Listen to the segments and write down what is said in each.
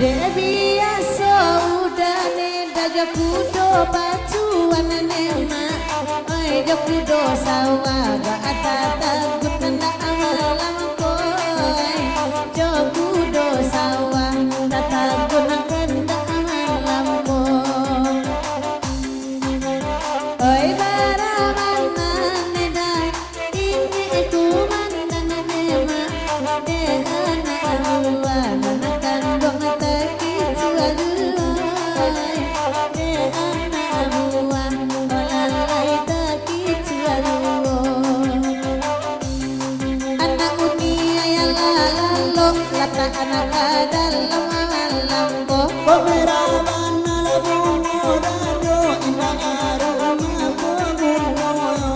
Dewi saudane daja kudo pacuan nema oi da kudo sawaga atata gutna amalam koi jo kudo sawa tata guna kanda amalam ko oi baramana neda ini kumandana nema de ana awana nakandong anak dalam malam ko pemeraman labu modado indah aroma kogoyo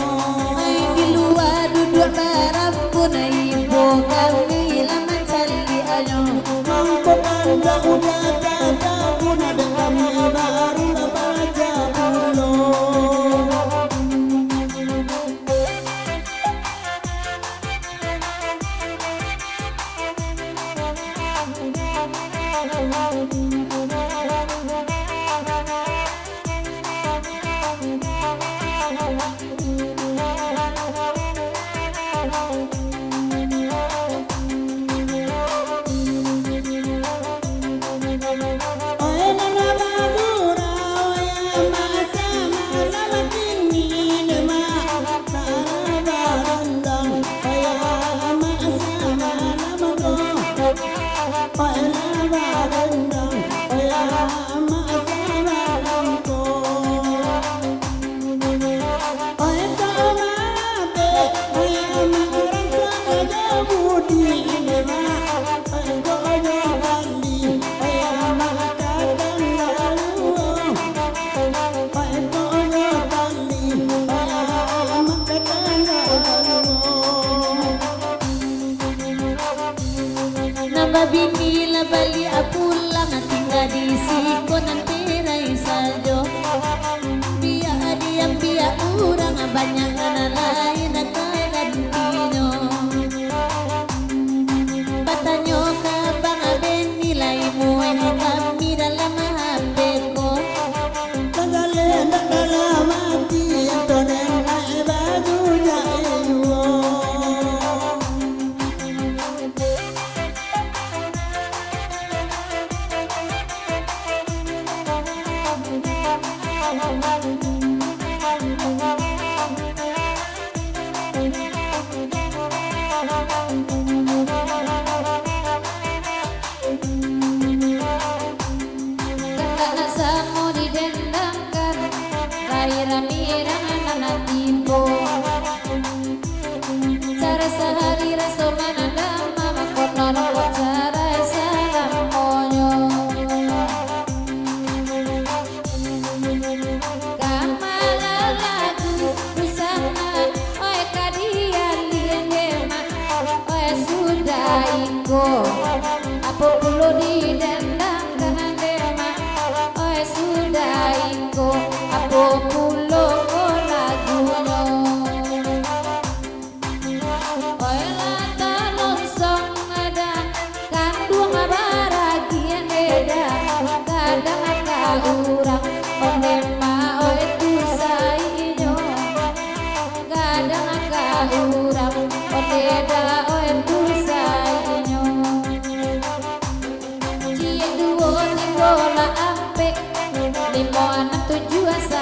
ay di luar duduk barang pun ibu kami lama cali ayo mampu anda udah kata pun ada kami baru baca pulau bini la bali pulang tinggal di siko nanti rai saljo biar diam biar orang banyak lain kaya gantinya batanyo ka bang aben nilai muan kami dalam hapeko kagale dalam hati atau dengan bajunya apa perlu didendang karena dema oh sudah iko apa perlu lagunya oh lata longsong ada kandung baragia beda kadang urang oh dema oh itu sainyo kadang urang oh beda oh itu sainyo bola ampe 567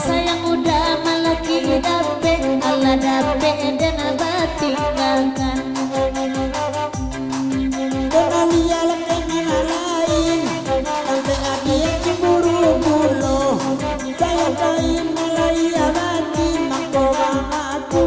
sayang udah malaki dape ala dape dan tinggalkan dan dia dengan lain sampai dia cemburu bulu saya kain malaya batin aku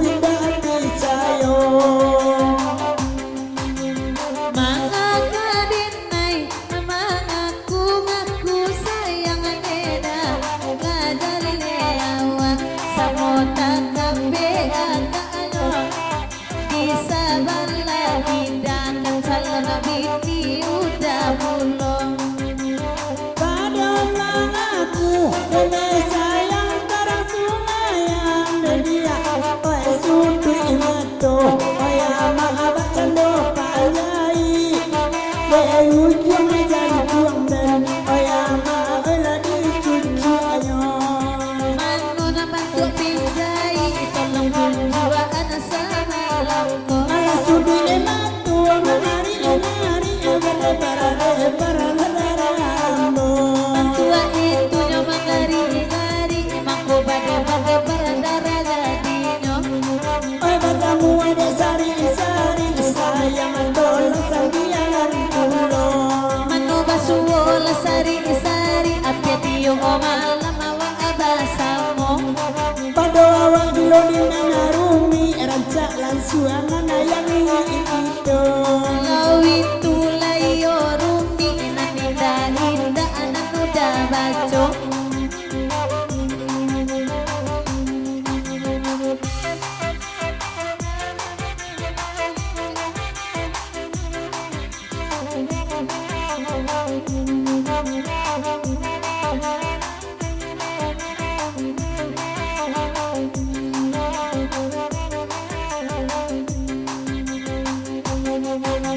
suangan yang itu lawitu layo rumi nanida inda anak muda baco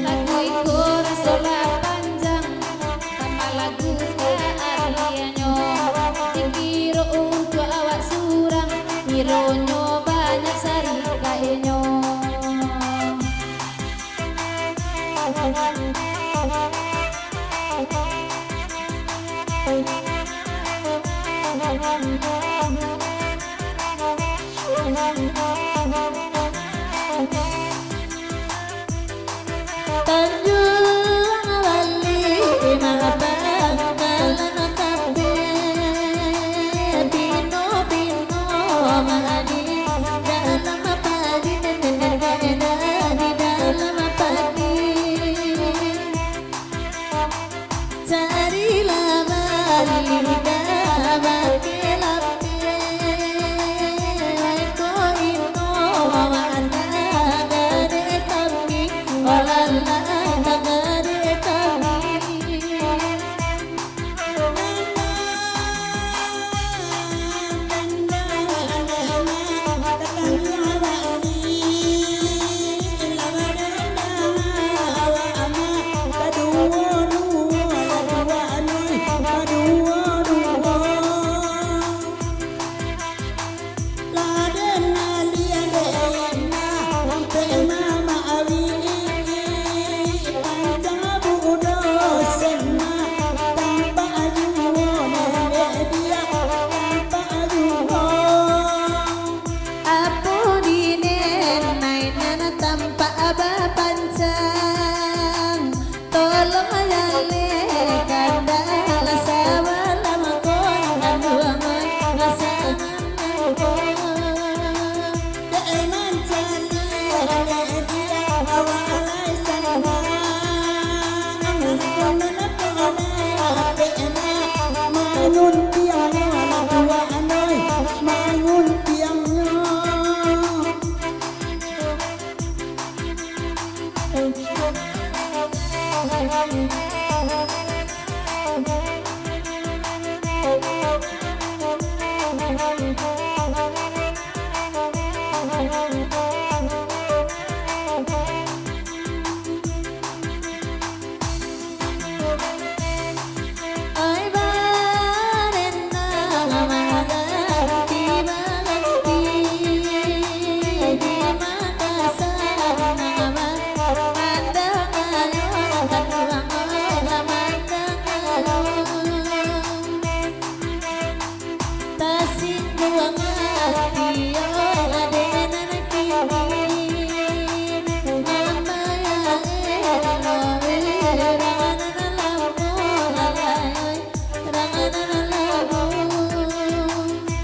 lagu iku rasola panjang tanpa lagu kearliannya dikira untuk awak surang hironyo banyak sari kaenyo Tanjung Wali Mabangkalan kabeh Bino Bino Madi dalam padi di dalam padi carilah Bali bagi lapi ko ino mana gare kami olala gare kami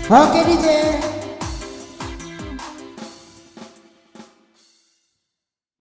Oke DJ